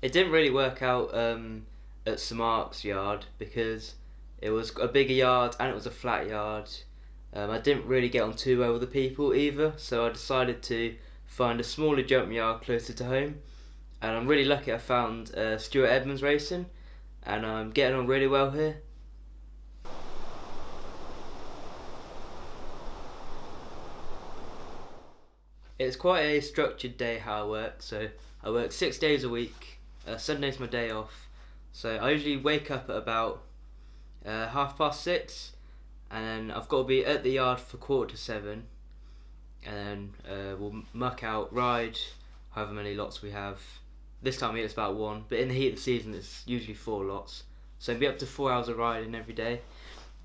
It didn't really work out at St Mark's yard because it was a bigger yard and it was a flat yard. I didn't really get on too well with the people either, so I decided to find a smaller jump yard closer to home. And I'm really lucky I found Stuart Edmonds Racing, and I'm getting on really well here. It's quite a structured day how I work, so I work 6 days a week. Sunday's my day off, so I usually wake up at about 6:30, and then I've got to be at the yard for 6:45, and then we'll muck out, ride, however many lots we have. This time of year it's about one, but in the heat of the season it's usually 4 lots. So it'll be up to 4 hours of riding every day.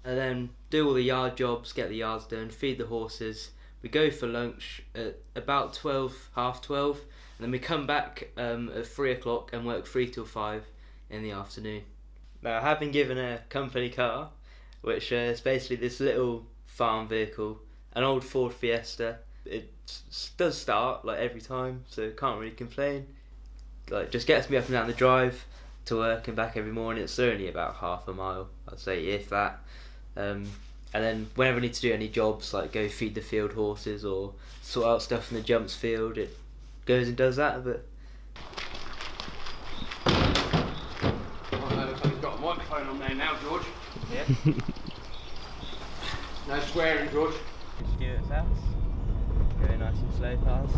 And then do all the yard jobs, get the yards done, feed the horses. We go for lunch at about 12, half 12, and then we come back at 3 o'clock and work 3 till 5 in the afternoon. Now I have been given a company car, which is basically this little farm vehicle, an old Ford Fiesta. It does start like every time, so can't really complain. Like, just gets me up and down the drive to work and back every morning. It's only about half a mile, I'd say, if that. And then whenever I need to do any jobs, like go feed the field horses or sort out stuff in the jumps field, it goes and does that. But I've got a microphone on there now, George. yeah. No swearing, George. Stuart's house. Going nice and slow past.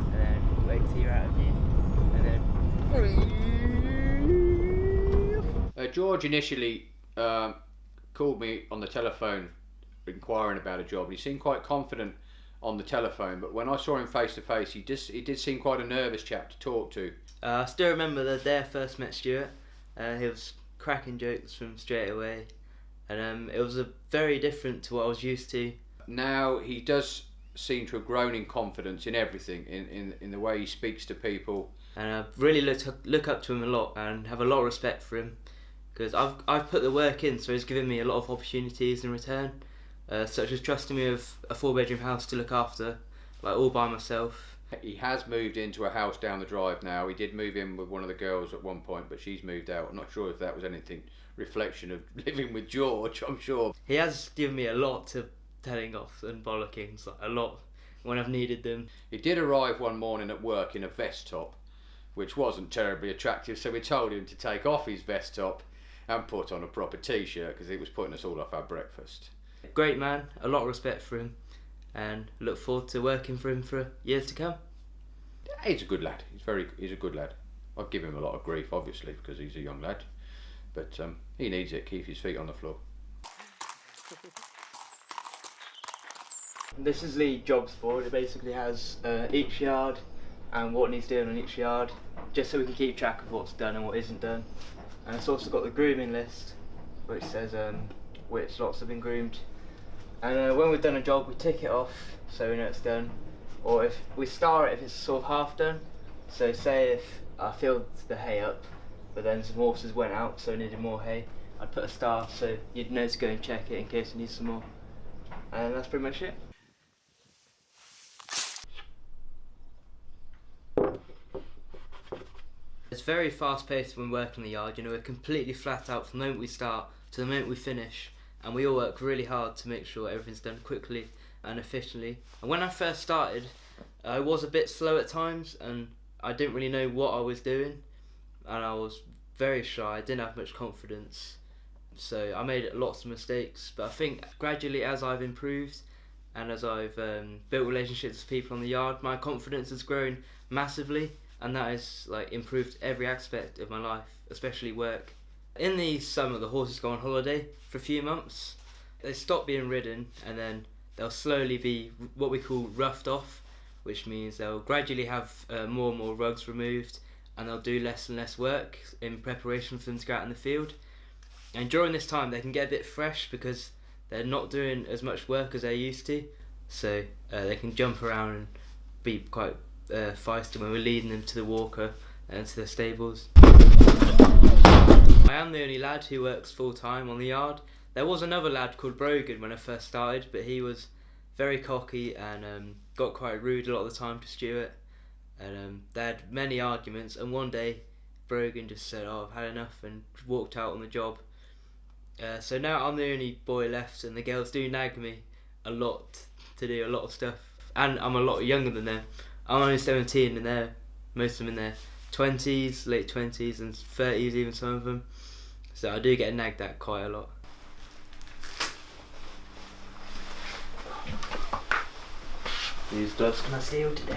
And then wait till you're out of view. And then George initially called me on the telephone inquiring about a job. He seemed quite confident on the telephone, but when I saw him face to face, he did seem quite a nervous chap to talk to. I still remember the day I first met Stuart. He was cracking jokes from straight away, and it was very different to what I was used to. Now he does seem to have grown in confidence in everything, in the way he speaks to people. And I really look up to him a lot and have a lot of respect for him, because I've put the work in, so he's given me a lot of opportunities in return, such as trusting me with a 4-bedroom house to look after, like all by myself. He has moved into a house down the drive now. He did move in with one of the girls at one point, but she's moved out. I'm not sure if that was anything reflection of living with George, I'm sure. He has given me a lot of telling off and bollockings, like a lot, when I've needed them. He did arrive one morning at work in a vest top, which wasn't terribly attractive, so we told him to take off his vest top and put on a proper t-shirt, because it was putting us all off our breakfast. Great man, a lot of respect for him, and look forward to working for him for years to come. He's a good lad. He's a good lad. I'd give him a lot of grief, obviously, because he's a young lad, but he needs it. Keep his feet on the floor. This is the jobs board. It basically has each yard and what needs doing on each yard, just so we can keep track of what's done and what isn't done. And it's also got the grooming list, which says which lots have been groomed. And when we've done a job, we tick it off so we know it's done. Or if we star it if it's sort of half done. So say if I filled the hay up, but then some horses went out, so we needed more hay, I'd put a star so you'd know to go and check it in case you need some more. And that's pretty much it. It's very fast paced when we work in the yard. You know, we're completely flat out from the moment we start to the moment we finish, and we all work really hard to make sure everything's done quickly and efficiently. And when I first started, I was a bit slow at times, and I didn't really know what I was doing, and I was very shy. I didn't have much confidence, so I made lots of mistakes. But I think gradually, as I've improved and as I've built relationships with people on the yard, my confidence has grown massively, and that has like improved every aspect of my life, especially work. In the summer, the horses go on holiday for a few months. They stop being ridden, and then they'll slowly be what we call roughed off, which means they'll gradually have more and more rugs removed, and they'll do less and less work in preparation for them to go out in the field. And during this time, they can get a bit fresh because they're not doing as much work as they used to, so they can jump around and be quite feisty when we're leading them to the walker and to the stables. I am the only lad who works full time on the yard. There was another lad called Brogan when I first started, but he was very cocky and got quite rude a lot of the time to Stuart. and they had many arguments. And one day, Brogan just said, "Oh, I've had enough," and walked out on the job. So now I'm the only boy left, and the girls do nag me a lot to do a lot of stuff. And I'm a lot younger than them. I'm only 17, and they're most of them in their 20s, late 20s, and 30s, even some of them. So I do get nagged at quite a lot. These gloves can I steal today?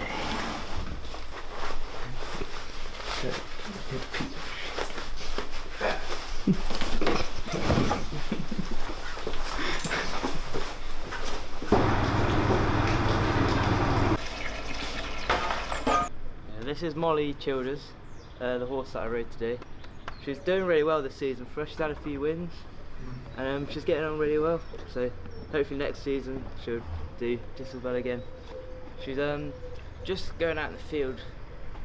This is Molly Childers, the horse that I rode today. She's doing really well this season for us. She's had a few wins, and she's getting on really well. So hopefully next season she'll do just as well again. She's just going out in the field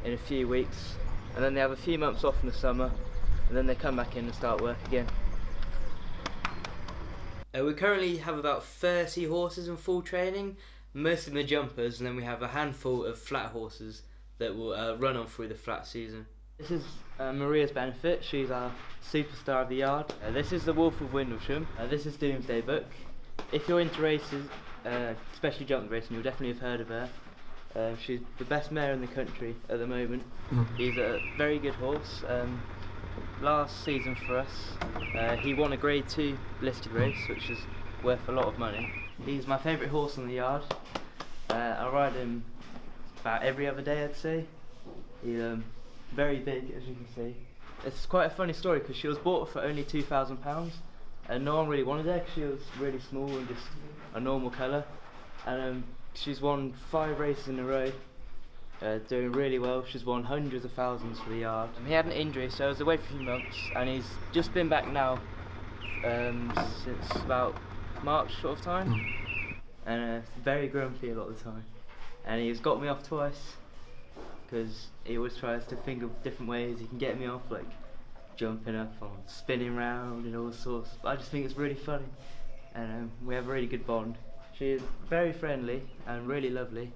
in a few weeks, and then they have a few months off in the summer, and then they come back in and start work again. We currently have about 30 horses in full training. Most of them are jumpers, and then we have a handful of flat horses that will run on through the flat season. This is Maria's Benefit. She's our superstar of the yard. This is the Wolf of Windlesham. This is Doomsday Book. If you're into races, especially jump racing, you'll definitely have heard of her. She's the best mare in the country at the moment. He's a very good horse. Last season for us, he won a Grade 2 listed race, which is worth a lot of money. He's my favourite horse in the yard. I ride him about every other day, I'd say. He's very big, as you can see. It's quite a funny story because she was bought for only £2,000, and no one really wanted her because she was really small and just a normal colour. And she's won 5 races in a row, doing really well. She's won hundreds of thousands for the yard. He had an injury, so I was away for a few months, and he's just been back now since about March sort of time, and very grumpy a lot of the time. And he's got me off twice because he always tries to think of different ways he can get me off, like jumping up or spinning round and all sorts. But I just think it's really funny, and we have a really good bond. She's very friendly and really lovely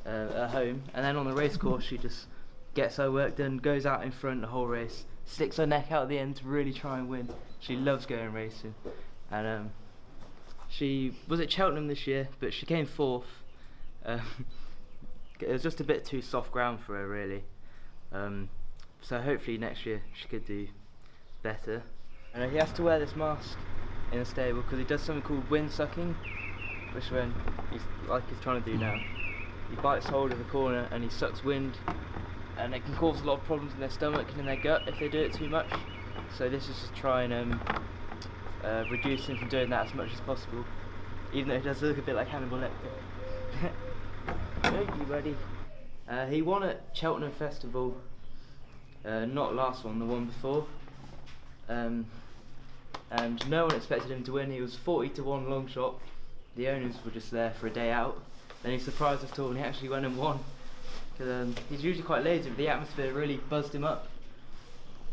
at home, and then on the race course she just gets her work done, goes out in front the whole race, sticks her neck out at the end to really try and win. She loves going racing, and she was at Cheltenham this year, but she came 4th. It was just a bit too soft ground for her, really. So hopefully next year she could do better. And he has to wear this mask in the stable because he does something called wind sucking, which when he's trying to do now. He bites hold of the corner and he sucks wind, and it can cause a lot of problems in their stomach and in their gut if they do it too much. So this is to try and reduce him from doing that as much as possible, even though it does look a bit like Hannibal Lecter. Thank you, buddy. He won at Cheltenham Festival, not last one, the one before, and no one expected him to win. He was 40 to 1 long shot. The owners were just there for a day out. Then he surprised us all and he actually went and won. Cause, he's usually quite lazy, but the atmosphere really buzzed him up.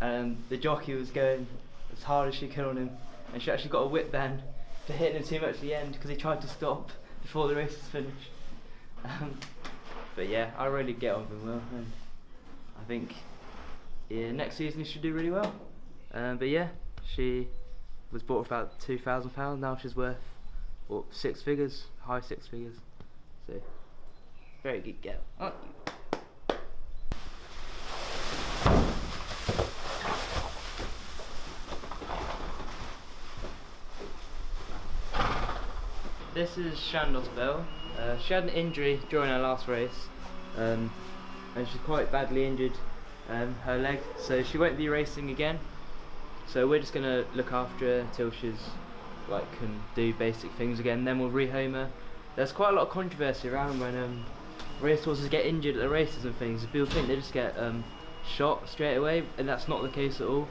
The jockey was going as hard as she could on him, and she actually got a whip ban for hitting him too much at the end because he tried to stop before the race was finished. But yeah, I really get on with him well, and I think next season he should do really well. But yeah, she was bought for about £2,000. Now she's worth 6 figures, high 6 figures. So very good girl. Oh. This is Shandor's Belle. She had an injury during her last race, and she's quite badly injured her leg, so she won't be racing again. So we're just gonna look after her until she's can do basic things again. Then we'll rehome her. There's quite a lot of controversy around when racehorses get injured at the races and things. People think they just get shot straight away, and that's not the case at all.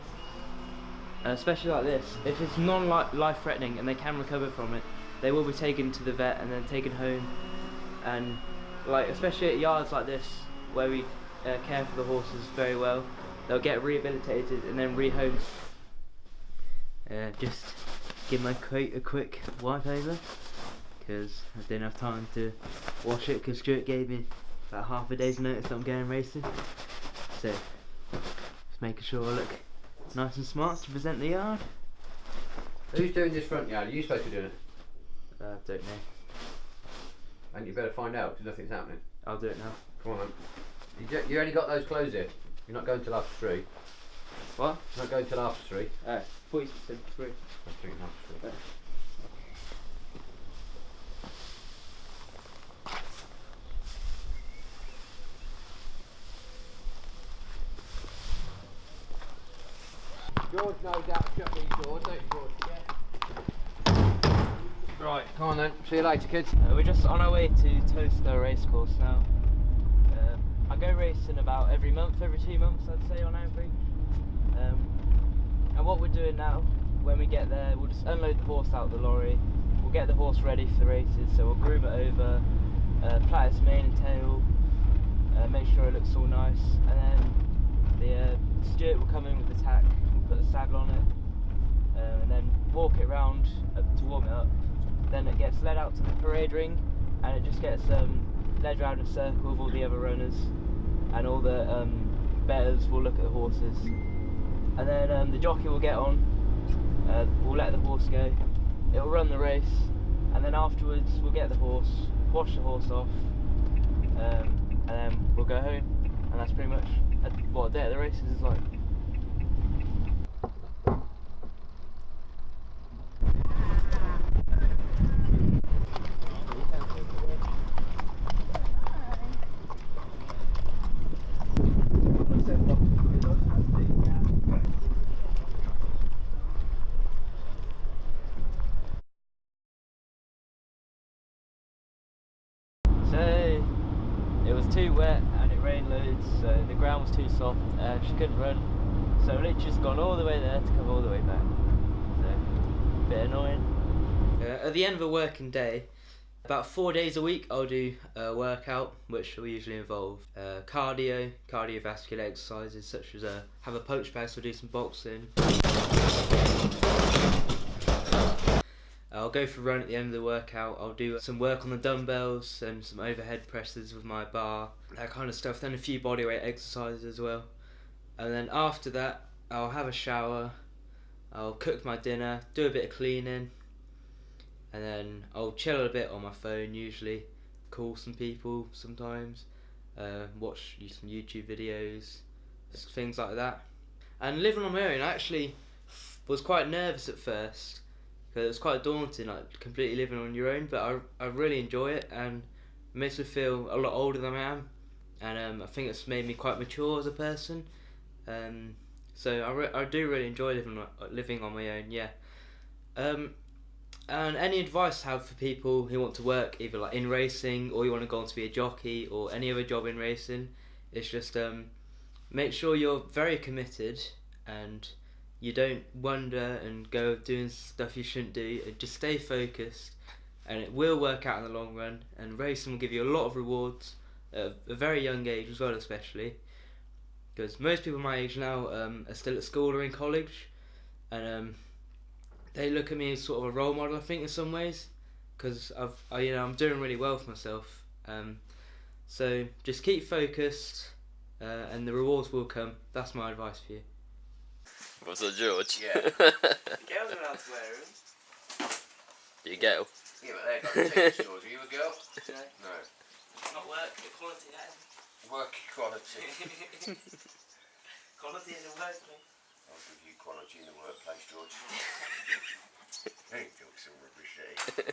Especially like this, if it's non-life threatening and they can recover from it, they will be taken to the vet and then taken home. And especially at yards like this where we care for the horses very well, they'll get rehabilitated and then rehomed. Just give my coat a quick wipe over because I didn't have time to wash it because Stuart gave me about half a day's notice that I'm going racing. So just making sure I look nice and smart to present the yard. Who's doing this front yard? Are you supposed to be doing it? Don't know. And you better find out because nothing's happening. I'll do it now. Come on then. You only got those clothes here. You're not going till after 3. What? You're not going till after 3. 40% free. I'm thinking after 3. George knows how to shut these doors, don't you, George? Yeah. Right, come on then. See you later, kids. We're just on our way to Toaster Racecourse now. I go racing about every 2 months, I'd say, on average. And what we're doing now, when we get there, we'll just unload the horse out of the lorry. We'll get the horse ready for the races, so we'll groom it over, plait its mane and tail, make sure it looks all nice, and then the steward will come in with the tack. Put the saddle on it, and then walk it round to warm it up. Then it gets led out to the parade ring, and it just gets led round in a circle with all the other runners, and all the betters will look at the horses. And then the jockey will get on, we'll let the horse go, it'll run the race, and then afterwards we'll get the horse, wash the horse off, and then we'll go home, and that's pretty much what a day at the races is like. So it was too wet and it rained loads, so the ground was too soft and she couldn't run. So literally just gone all the way there to come all the way back. So a bit annoying. At the end of a working day, about 4 days a week I'll do a workout, which will usually involve cardiovascular exercises such as have a punch press or do some boxing. I'll go for a run at the end of the workout. I'll do some work on the dumbbells and some overhead presses with my bar, that kind of stuff. Then a few bodyweight exercises as well. And then after that, I'll have a shower. I'll cook my dinner, do a bit of cleaning, and then I'll chill a bit on my phone usually, call some people sometimes, watch some YouTube videos, things like that. And living on my own, I actually was quite nervous at first, because it was quite daunting, like completely living on your own, but I really enjoy it, and it makes me feel a lot older than I am, and I think it's made me quite mature as a person, so I do really enjoy living on my own, yeah. And any advice I have for people who want to work either like in racing, or you want to go on to be a jockey, or any other job in racing, is just make sure you're very committed and you don't wander and go doing stuff you shouldn't do. Just stay focused, and it will work out in the long run, and racing will give you a lot of rewards at a very young age as well, especially because most people my age now are still at school or in college, and they look at me as sort of a role model, I think, in some ways, because I'm doing really well for myself. So just keep focused, and the rewards will come. That's my advice for you. What's up, George? Yeah. The girls are allowed to wear them. You go. Yeah, but they've got to take George. Are you a girl? No. No. Not work equality, that is. Work equality. Quality in the workplace. I'll give you quality in the workplace, George. Hey, talk some rubbish, eh?